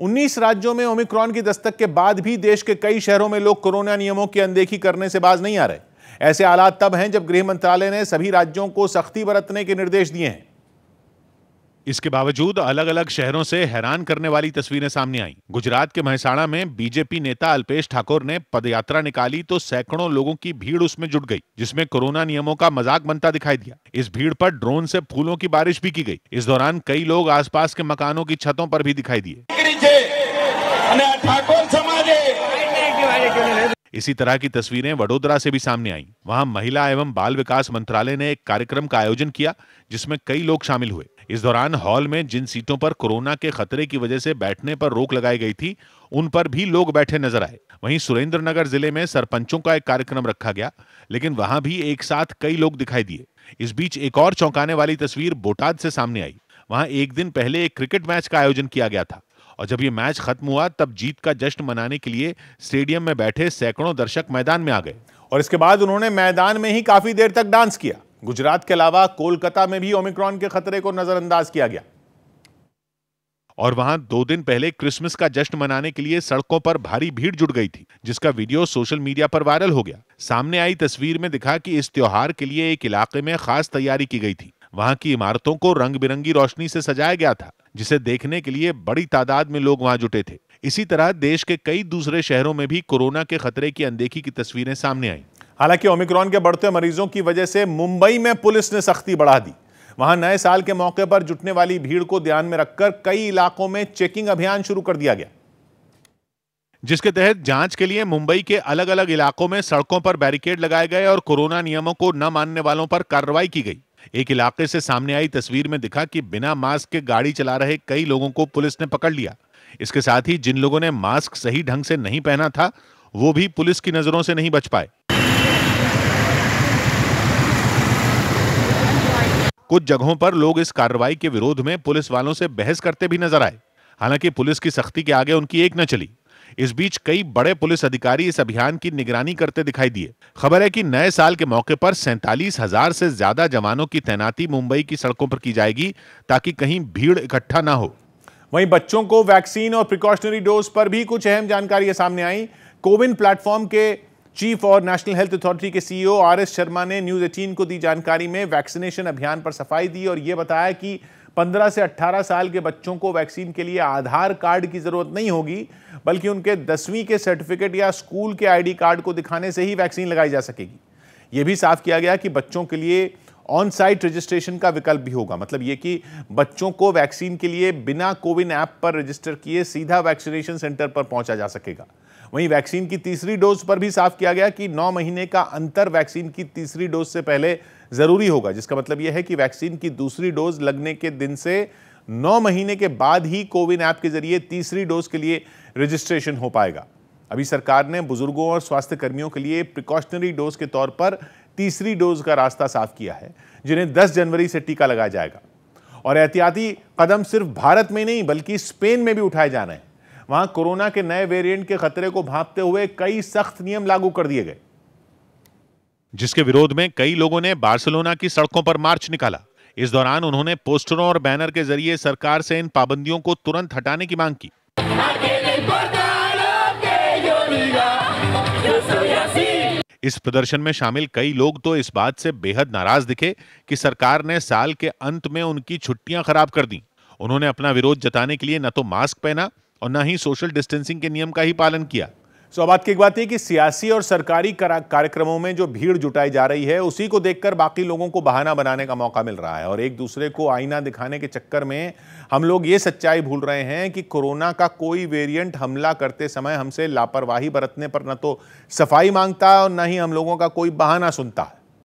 19 राज्यों में ओमिक्रॉन की दस्तक के बाद भी देश के कई शहरों में लोग कोरोना नियमों की अनदेखी करने से बाज नहीं आ रहे। ऐसे हालात तब हैं जब गृह मंत्रालय ने सभी राज्यों को सख्ती बरतने के निर्देश दिए हैं। इसके बावजूद अलग अलग शहरों से हैरान करने वाली तस्वीरें सामने आईं। गुजरात के महसाणा में बीजेपी नेता अल्पेश ठाकोर ने पदयात्रा निकाली तो सैकड़ों लोगों की भीड़ उसमें जुट गई, जिसमें कोरोना नियमों का मजाक बनता दिखाई दिया। इस भीड़ पर ड्रोन से फूलों की बारिश भी की गई। इस दौरान कई लोग आसपास के मकानों की छतों पर भी दिखाई दिए। इसी तरह की तस्वीरें वडोदरा से भी सामने आईं। वहां महिला एवं बाल विकास मंत्रालय ने एक कार्यक्रम का आयोजन किया, जिसमें कई लोग शामिल हुए। इस दौरान हॉल में जिन सीटों पर कोरोना के खतरे की वजह से बैठने पर रोक लगाई गई थी, उन पर भी लोग बैठे नजर आए। वहीं सुरेंद्रनगर जिले में सरपंचों का एक कार्यक्रम रखा गया, लेकिन वहां भी एक साथ कई लोग दिखाई दिए। इस बीच एक और चौंकाने वाली तस्वीर बोटाद से सामने आई। वहां एक दिन पहले एक क्रिकेट मैच का आयोजन किया गया था और जब ये मैच खत्म हुआ तब जीत का जश्न मनाने के लिए स्टेडियम में बैठे सैकड़ों दर्शक मैदान में आ गए और इसके बाद उन्होंने मैदान में ही काफी देर तक डांस किया। गुजरात के अलावा कोलकाता में भी ओमिक्रॉन के खतरे को नजरअंदाज किया गया और वहां 2 दिन पहले क्रिसमस का जश्न मनाने के लिए सड़कों पर भारी भीड़ जुट गई थी, जिसका वीडियो सोशल मीडिया पर वायरल हो गया। सामने आई तस्वीर में दिखा कि इस त्योहार के लिए एक इलाके में खास तैयारी की गई थी। वहां की इमारतों को रंग बिरंगी रोशनी से सजाया गया था, जिसे देखने के लिए बड़ी तादाद में लोग वहां जुटे थे। इसी तरह देश के कई दूसरे शहरों में भी कोरोना के खतरे की अनदेखी की तस्वीरें सामने आईं। हालांकि ओमिक्रॉन के बढ़ते मरीजों की वजह से मुंबई में पुलिस ने सख्ती बढ़ा दी। वहां नए साल के मौके पर जुटने वाली भीड़ को ध्यान में रखकर कई इलाकों में चेकिंग अभियान शुरू कर दिया गया, जिसके तहत जांच के लिए मुंबई के अलग अलग इलाकों में सड़कों पर बैरिकेड लगाए गए और कोरोना नियमों को न मानने वालों पर कार्रवाई की गई। एक इलाके से सामने आई तस्वीर में दिखा कि बिना मास्क के गाड़ी चला रहे कई लोगों को पुलिस ने पकड़ लिया। इसके साथ ही जिन लोगों ने मास्क सही ढंग से नहीं पहना था, वो भी पुलिस की नजरों से नहीं बच पाए। कुछ जगहों पर लोग इस कार्रवाई के विरोध में पुलिस वालों से बहस करते भी नजर आए। हालांकि पुलिस की सख्ती के आगे उनकी एक न चली। इस बीच कई बड़े पुलिस अधिकारी इस अभियान की निगरानी करते दिखाई दिए। खबर है कि नए साल के मौके पर 47,000 से ज्यादा जवानों की तैनाती मुंबई की सड़कों पर की जाएगी, ताकि कहीं भीड़ इकट्ठा ना हो। वहीं बच्चों को वैक्सीन और प्रिकॉशनरी डोज पर भी कुछ अहम जानकारी सामने आई। कोविन प्लेटफॉर्म के चीफ और नेशनल हेल्थ अथॉरिटी के सीईओ आरएस शर्मा ने न्यूज 18 को दी जानकारी में वैक्सीनेशन अभियान पर सफाई दी और यह बताया कि 15 से 18 साल के बच्चों को वैक्सीन के लिए आधार कार्ड की जरूरत नहीं होगी, बल्कि उनके 10वीं के सर्टिफिकेट या स्कूल के आईडी कार्ड को दिखाने से ही वैक्सीन लगाई जा सकेगी। यह भी साफ किया गया कि बच्चों के लिए ऑन साइट रजिस्ट्रेशन का विकल्प भी होगा। मतलब यह कि बच्चों को वैक्सीन के लिए बिना कोविन ऐप पर रजिस्टर किए सीधा वैक्सीनेशन सेंटर पर पहुंचा जा सकेगा। वहीं वैक्सीन की तीसरी डोज पर भी साफ किया गया कि 9 महीने का अंतर वैक्सीन की तीसरी डोज से पहले जरूरी होगा, जिसका मतलब यह है कि वैक्सीन की दूसरी डोज लगने के दिन से 9 महीने के बाद ही कोविन ऐप के जरिए तीसरी डोज के लिए रजिस्ट्रेशन हो पाएगा। अभी सरकार ने बुजुर्गों और स्वास्थ्य कर्मियों के लिए प्रिकॉशनरी डोज के तौर पर तीसरी डोज का रास्ता साफ किया है, जिन्हें 10 जनवरी से टीका लगाया जाएगा। और एहतियाती कदम सिर्फ भारत में नहीं बल्कि स्पेन में भी उठाए जा रहे हैं। वहां कोरोना के नए वेरिएंट के खतरे को भांपते हुए कई सख्त नियम लागू कर दिए गए, जिसके विरोध में कई लोगों ने बार्सिलोना की सड़कों पर मार्च निकाला। इस दौरान उन्होंने पोस्टरों और बैनर के जरिए सरकार से इन पाबंदियों को तुरंत हटाने की मांग की। इस प्रदर्शन में शामिल कई लोग तो इस बात से बेहद नाराज दिखे कि सरकार ने साल के अंत में उनकी छुट्टियां खराब कर दी। उन्होंने अपना विरोध जताने के लिए न तो मास्क पहना और न ही सोशल डिस्टेंसिंग के नियम का ही पालन किया। अब बात की एक बात है कि सियासी और सरकारी कार्यक्रमों में जो भीड़ जुटाई जा रही है, उसी को देखकर बाकी लोगों को बहाना बनाने का मौका मिल रहा है और एक दूसरे को आईना दिखाने के चक्कर में हम लोग ये सच्चाई भूल रहे हैं कि कोरोना का कोई वेरिएंट हमला करते समय हमसे लापरवाही बरतने पर न तो सफाई मांगता है और न ही हम लोगों का कोई बहाना सुनता है।